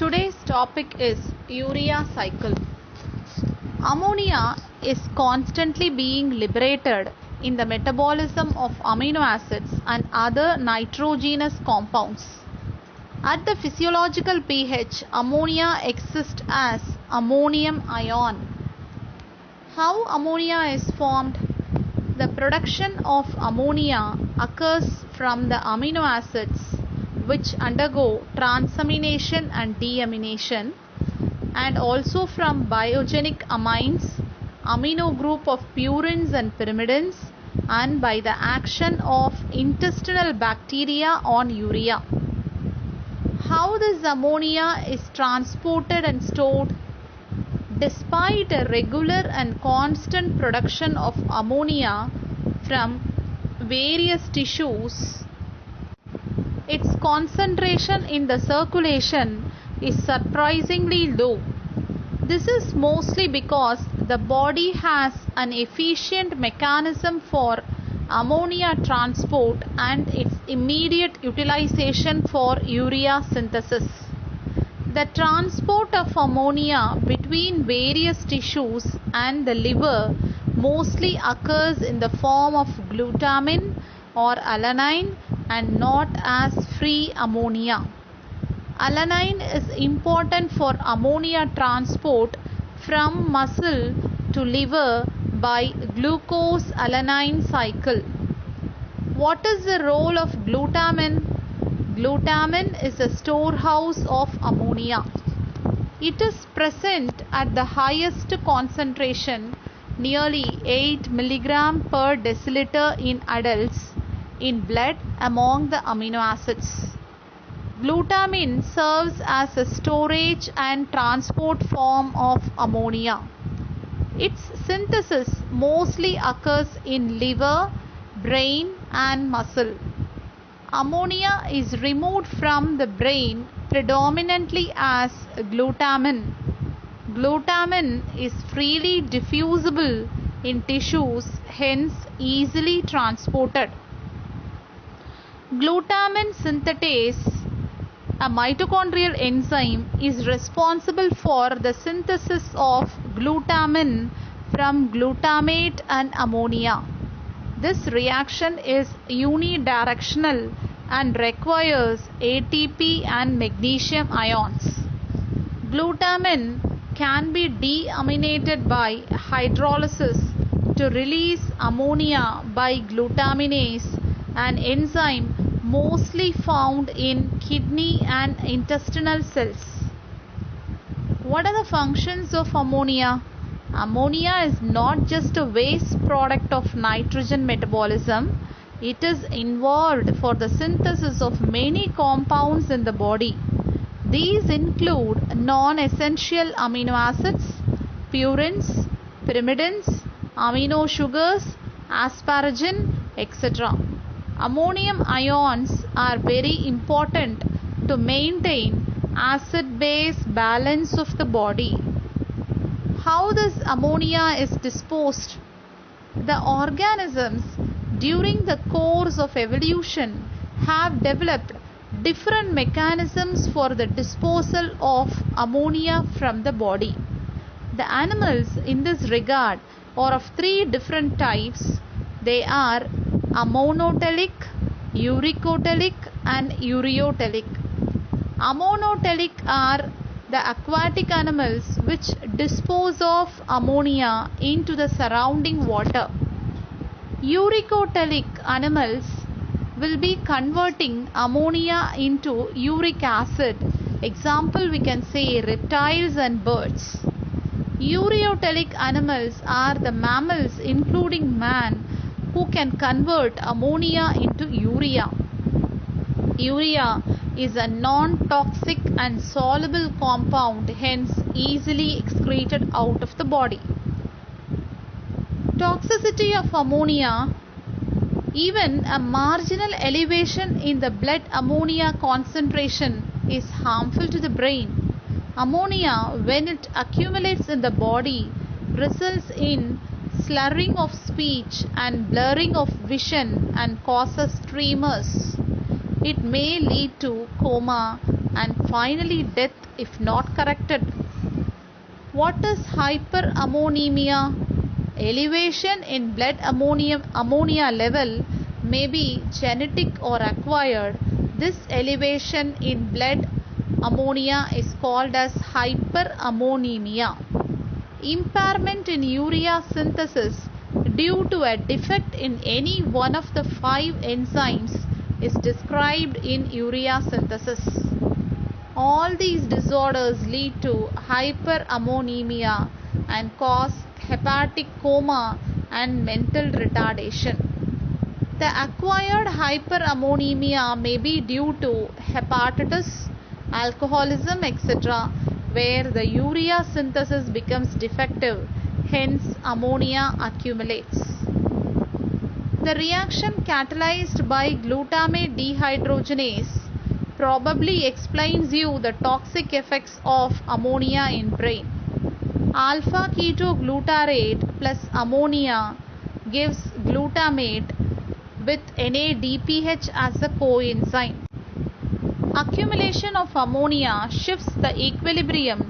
Today's topic is urea cycle. Ammonia is constantly being liberated in the metabolism of amino acids and other nitrogenous compounds. At the physiological pH, ammonia exists as ammonium ion. How ammonia is formed? The production of ammonia occurs from the amino acids which undergo transamination and deamination, and also from biogenic amines, amino group of purines and pyrimidines, and by the action of intestinal bacteria on urea. How this ammonia is transported and stored? Despite a regular and constant production of ammonia from various tissues, its concentration in the circulation is surprisingly low. This is mostly because the body has an efficient mechanism for ammonia transport and its immediate utilization for urea synthesis. The transport of ammonia between various tissues and the liver mostly occurs in the form of glutamine or alanine and not as free ammonia. Alanine is important for ammonia transport from muscle to liver by glucose-alanine cycle. What is the role of glutamine? Glutamine is a storehouse of ammonia. It is present at the highest concentration, nearly 8 mg per deciliter in adults, in blood among the amino acids. Glutamine serves as a storage and transport form of ammonia. Its synthesis mostly occurs in liver, brain and muscle. Ammonia is removed from the brain predominantly as glutamine. Glutamine is freely diffusible in tissues, hence easily transported. Glutamine synthetase, a mitochondrial enzyme, is responsible for the synthesis of glutamine from glutamate and ammonia. This reaction is unidirectional and requires ATP and magnesium ions. Glutamine can be deaminated by hydrolysis to release ammonia by glutaminase, an enzyme mostly found in kidney and intestinal cells. What are the functions of ammonia? Ammonia is not just a waste product of nitrogen metabolism. It is involved for the synthesis of many compounds in the body. These include non-essential amino acids, purines, pyrimidines, amino sugars, asparagine, etc. Ammonium ions are very important to maintain acid-base balance of the body. How this ammonia is disposed? The organisms during the course of evolution have developed different mechanisms for the disposal of ammonia from the body. The animals in this regard are of three different types. They are ammonotelic, uricotelic and ureotelic. Ammonotelic are the aquatic animals which dispose of ammonia into the surrounding water. Uricotelic animals will be converting ammonia into uric acid. Example, we can say reptiles and birds. Ureotelic animals are the mammals including man who can convert ammonia into urea. Urea is a non-toxic and soluble compound, hence easily excreted out of the body. Toxicity of ammonia. Even a marginal elevation in the blood ammonia concentration is harmful to the brain. Ammonia, when it accumulates in the body, results in slurring of speech and blurring of vision and causes tremors. It may lead to coma, and finally death if not corrected. What is hyperammonemia? Elevation in blood ammonia level may be genetic or acquired. This elevation in blood ammonia is called as hyperammonemia. Impairment in urea synthesis due to a defect in any one of the 5 enzymes is described in urea synthesis. All these disorders lead to hyperammonemia and cause hepatic coma and mental retardation. The acquired hyperammonemia may be due to hepatitis, alcoholism, etc., where the urea synthesis becomes defective, hence ammonia accumulates. The reaction catalyzed by glutamate dehydrogenase probably explains you the toxic effects of ammonia in brain. Alpha ketoglutarate plus ammonia gives glutamate with NADPH as a coenzyme. Accumulation of ammonia shifts the equilibrium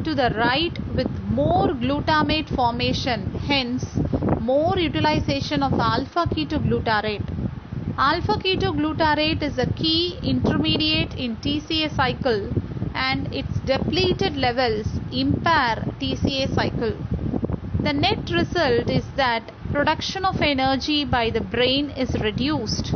to the right with more glutamate formation, hence more utilization of alpha ketoglutarate. Alpha ketoglutarate is a key intermediate in TCA cycle and its depleted levels impair TCA cycle. The net result is that production of energy by the brain is reduced.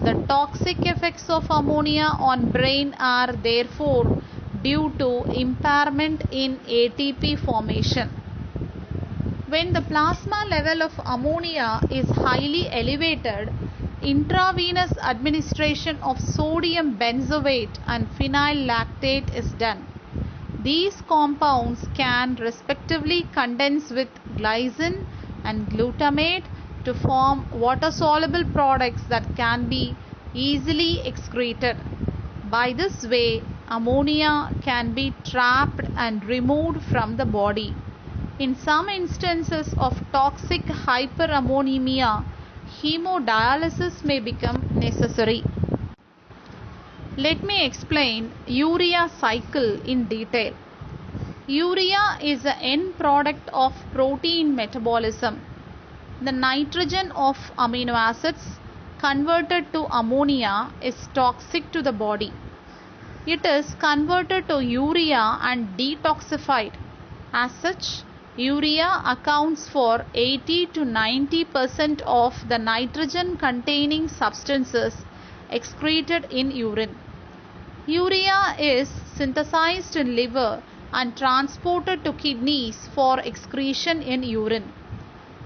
The toxic effects of ammonia on brain are therefore due to impairment in ATP formation. When the plasma level of ammonia is highly elevated, intravenous administration of sodium benzoate and phenyl lactate is done. These compounds can respectively condense with glycine and glutamate to form water-soluble products that can be easily excreted. By this way, ammonia can be trapped and removed from the body. In some instances of toxic hyperammonemia, hemodialysis may become necessary. Let me explain urea cycle in detail. Urea is an end product of protein metabolism. The nitrogen of amino acids converted to ammonia is toxic to the body. It is converted to urea and detoxified. As such, urea accounts for 80 to 90% of the nitrogen containing substances excreted in urine. Urea is synthesized in liver and transported to kidneys for excretion in urine.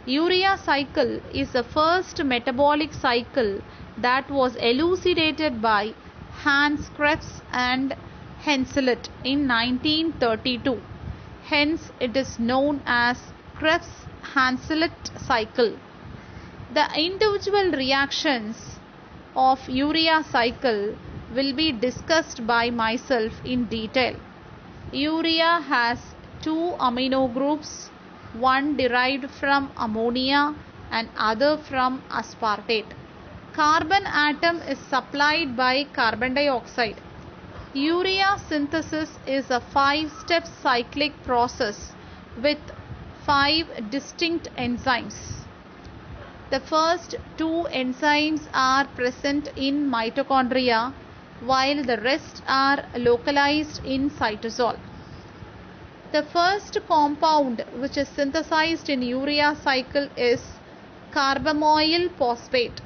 Urea cycle is the first metabolic cycle that was elucidated by Hans Krebs and Henseleit in 1932. Hence, it is known as Krebs-Henseleit cycle. The individual reactions of urea cycle will be discussed by myself in detail. Urea has 2 amino groups, one derived from ammonia and other from aspartate. Carbon atom is supplied by carbon dioxide. Urea synthesis is a 5-step cyclic process with 5 distinct enzymes. The first 2 enzymes are present in mitochondria, while the rest are localized in cytosol. The first compound which is synthesized in urea cycle is carbamoyl phosphate.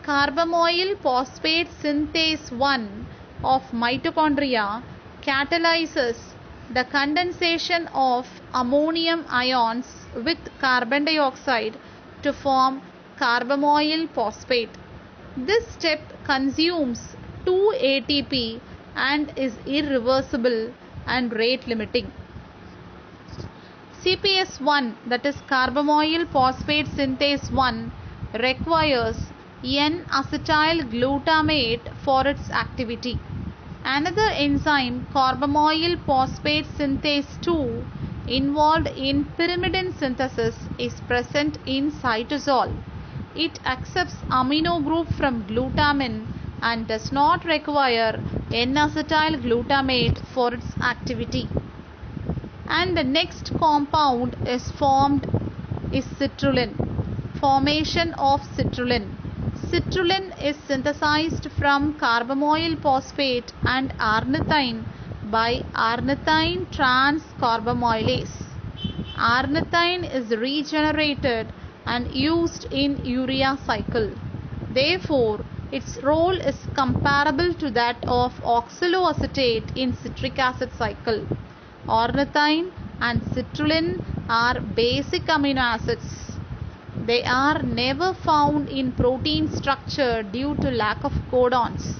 Carbamoyl phosphate synthase 1 of mitochondria catalyzes the condensation of ammonium ions with carbon dioxide to form carbamoyl phosphate. This step consumes 2 ATP and is irreversible and rate limiting. CPS1, that is carbamoyl phosphate synthase 1, requires N-acetyl glutamate for its activity. Another enzyme, carbamoyl phosphate synthase 2, involved in pyrimidine synthesis, is present in cytosol. It accepts amino group from glutamine and does not require N-acetyl glutamate for its activity. And the next compound is formed is citrulline. Formation of citrulline. Citrulline is synthesized from carbamoyl phosphate and ornithine by ornithine transcarbamylase. Ornithine is regenerated and used in urea cycle. Therefore, its role is comparable to that of oxaloacetate in citric acid cycle. Ornithine and citrulline are basic amino acids. They are never found in protein structure due to lack of codons.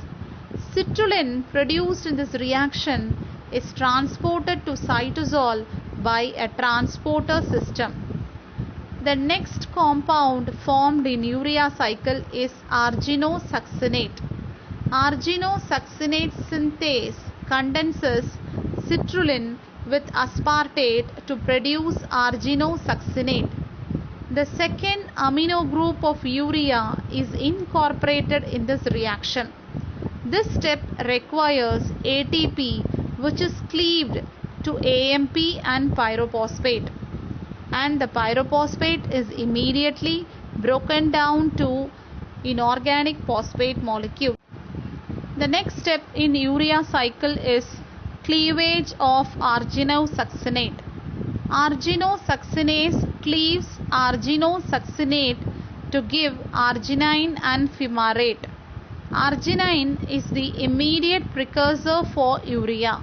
Citrulline produced in this reaction is transported to cytosol by a transporter system. The next compound formed in urea cycle is arginosuccinate. Arginosuccinate synthase condenses citrulline with aspartate to produce arginosuccinate. The second amino group of urea is incorporated in this reaction. This step requires ATP, which is cleaved to AMP and pyrophosphate, and the pyrophosphate is immediately broken down to inorganic phosphate molecule. The next step in urea cycle is cleavage of arginosuccinate. Arginosuccinase cleaves arginosuccinate to give arginine and fumarate. Arginine is the immediate precursor for urea.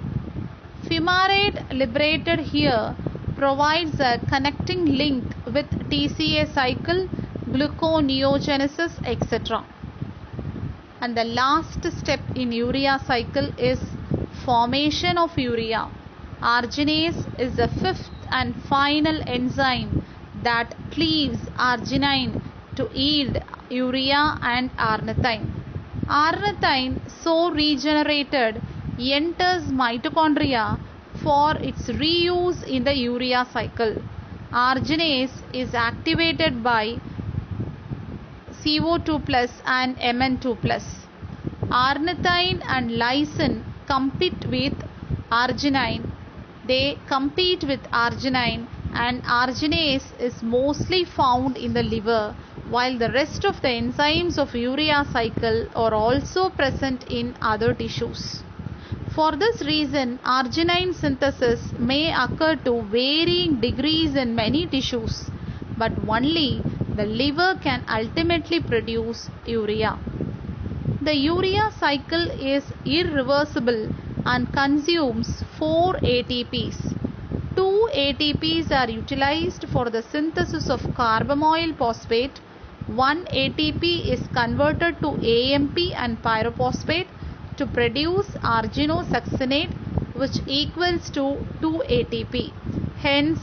Fumarate liberated here provides a connecting link with TCA cycle, gluconeogenesis, etc. And the last step in urea cycle is formation of urea. Arginase is the fifth and final enzyme that cleaves arginine to yield urea and ornithine. Ornithine, so regenerated, enters mitochondria for its reuse in the urea cycle. Arginase is activated by CO2 plus and Mn2 plus. Ornithine and lysine compete with arginine. They compete with arginine, and arginase is mostly found in the liver, while the rest of the enzymes of urea cycle are also present in other tissues. For this reason, arginine synthesis may occur to varying degrees in many tissues, but only the liver can ultimately produce urea. The urea cycle is irreversible and consumes 4 ATPs. 2 ATPs are utilized for the synthesis of carbamoyl phosphate. 1 ATP is converted to AMP and pyrophosphate to produce arginosuccinate, which equals to 2 ATP. Hence,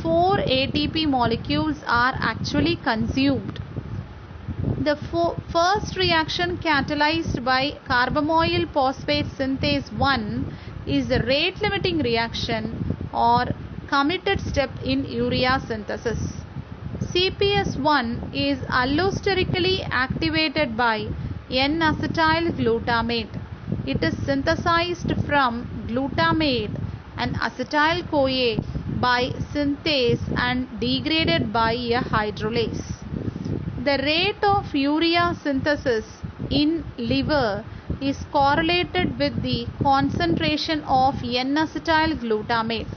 4 ATP molecules are actually consumed. The first reaction catalyzed by carbamoyl phosphate synthase 1 is the rate limiting reaction or committed step in urea synthesis. CPS1 is allosterically activated by N-acetyl glutamate. It is synthesized from glutamate and acetyl-CoA by synthase and degraded by a hydrolase. The rate of urea synthesis in liver is correlated with the concentration of N-acetyl glutamate.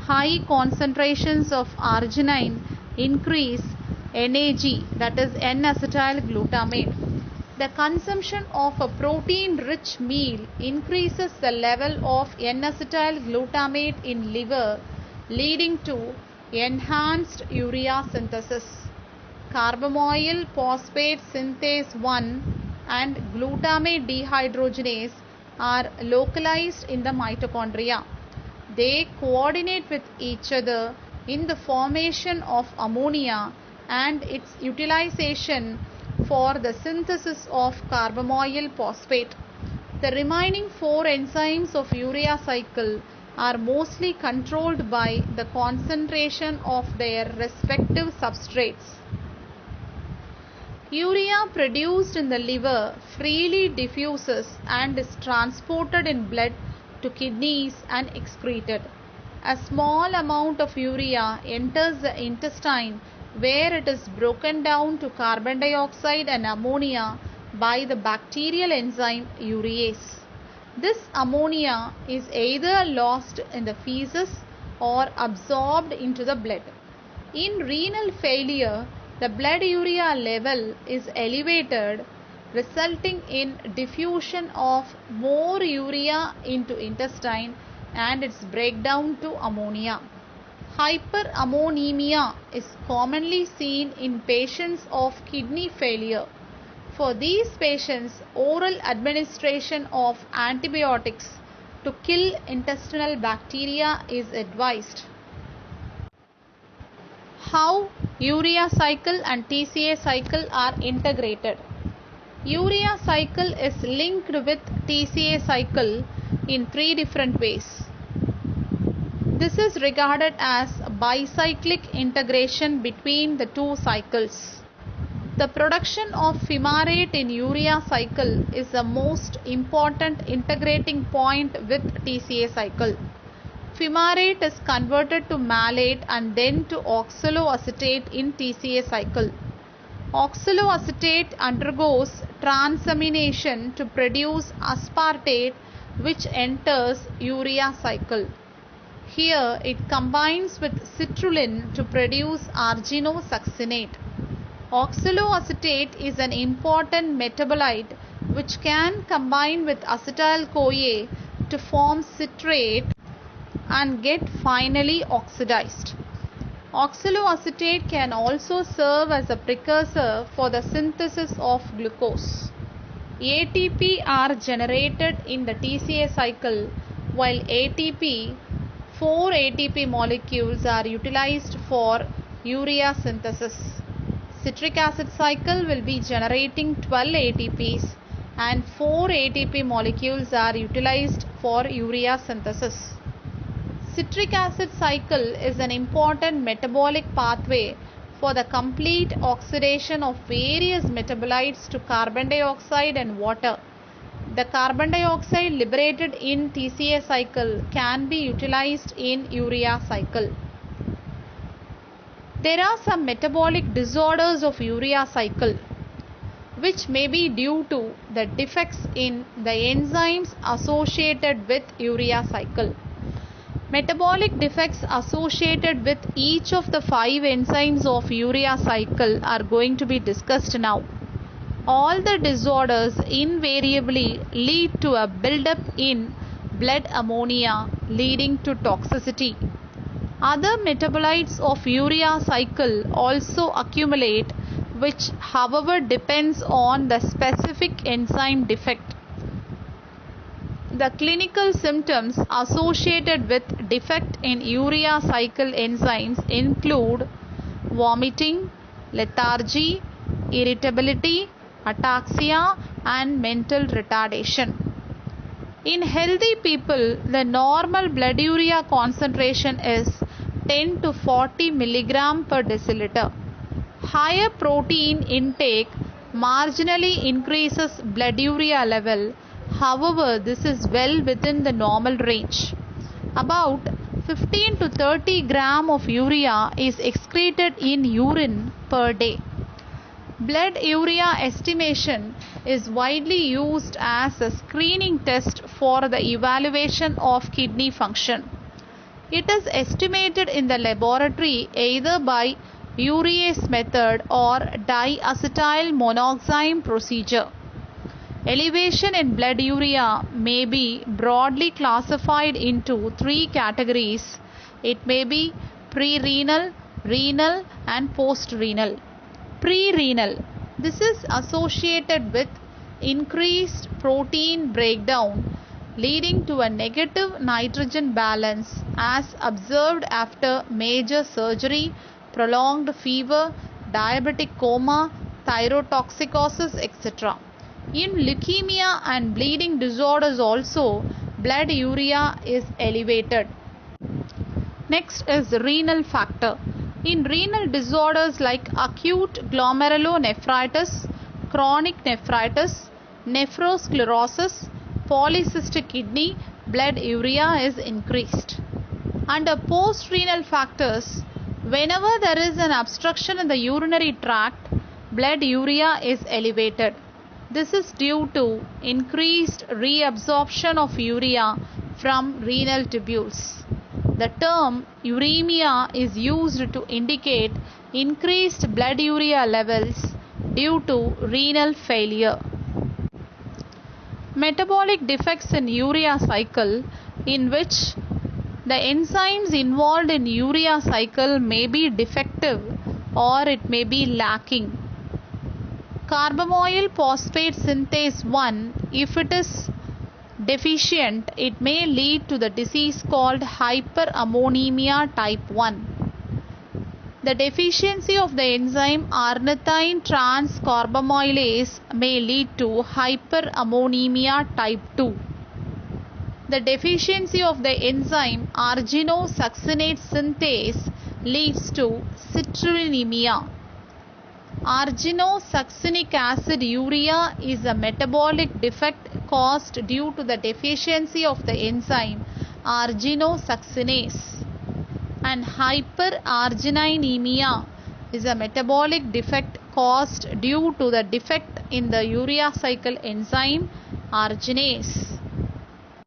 High concentrations of arginine increase NAG, that is N-acetyl glutamate. The consumption of a protein-rich meal increases the level of N-acetyl glutamate in liver, leading to enhanced urea synthesis. Carbamoyl phosphate synthase 1 and glutamate dehydrogenase are localized in the mitochondria. They coordinate with each other in the formation of ammonia and its utilization for the synthesis of carbamoyl phosphate. The remaining 4 enzymes of urea cycle are mostly controlled by the concentration of their respective substrates. Urea produced in the liver freely diffuses and is transported in blood to kidneys and excreted. A small amount of urea enters the intestine where it is broken down to carbon dioxide and ammonia by the bacterial enzyme urease. This ammonia is either lost in the feces or absorbed into the blood. In renal failure, the blood urea level is elevated, resulting in diffusion of more urea into intestine and its breakdown to ammonia. Hyperammonemia is commonly seen in patients of kidney failure. For these patients, oral administration of antibiotics to kill intestinal bacteria is advised. How urea cycle and TCA cycle are integrated. Urea cycle is linked with TCA cycle in three different ways. This is regarded as bicyclic integration between the two cycles. The production of fumarate in urea cycle is the most important integrating point with TCA cycle. Fumarate is converted to malate and then to oxaloacetate in TCA cycle. Oxaloacetate undergoes transamination to produce aspartate, which enters urea cycle. Here it combines with citrulline to produce arginosuccinate. Oxaloacetate is an important metabolite which can combine with acetyl-CoA to form citrate and get finally oxidized. Oxaloacetate can also serve as a precursor for the synthesis of glucose. ATP are generated in the TCA cycle, while 4 ATP molecules are utilized for urea synthesis. Citric acid cycle will be generating 12 ATPs and 4 ATP molecules are utilized for urea synthesis. Citric acid cycle is an important metabolic pathway for the complete oxidation of various metabolites to carbon dioxide and water. The carbon dioxide liberated in TCA cycle can be utilized in urea cycle. There are some metabolic disorders of urea cycle which may be due to the defects in the enzymes associated with urea cycle. Metabolic defects associated with each of the 5 enzymes of urea cycle are going to be discussed now. All the disorders invariably lead to a buildup in blood ammonia leading to toxicity. Other metabolites of urea cycle also accumulate, which however depends on the specific enzyme defect. The clinical symptoms associated with defect in urea cycle enzymes include vomiting, lethargy, irritability, ataxia, and mental retardation. In healthy people, the normal blood urea concentration is 10 to 40 mg per deciliter. Higher protein intake marginally increases blood urea level. However, this is well within the normal range. About 15 to 30 gram of urea is excreted in urine per day. Blood urea estimation is widely used as a screening test for the evaluation of kidney function. It is estimated in the laboratory either by urease method or diacetyl monoxime procedure. Elevation in blood urea may be broadly classified into 3 categories. It may be pre-renal, renal, and post-renal. Pre-renal. This is associated with increased protein breakdown leading to a negative nitrogen balance as observed after major surgery, prolonged fever, diabetic coma, thyrotoxicosis, etc. In leukemia and bleeding disorders also, blood urea is elevated. Next is renal factor. In renal disorders like acute glomerulonephritis, chronic nephritis, nephrosclerosis, polycystic kidney, blood urea is increased. Under post-renal factors, whenever there is an obstruction in the urinary tract, blood urea is elevated. This is due to increased reabsorption of urea from renal tubules. The term uremia is used to indicate increased blood urea levels due to renal failure. Metabolic defects in urea cycle, in which the enzymes involved in urea cycle may be defective or it may be lacking. Carbamoyl phosphate synthase 1, if it is deficient, it may lead to the disease called hyperammonemia type 1. The deficiency of the enzyme ornithine transcarbamylase may lead to hyperammonemia type 2. The deficiency of the enzyme arginosuccinate synthase leads to citrullinemia. Arginosuccinic acid urea is a metabolic defect caused due to the deficiency of the enzyme arginosuccinase. And hyperargininemia is a metabolic defect caused due to the defect in the urea cycle enzyme arginase.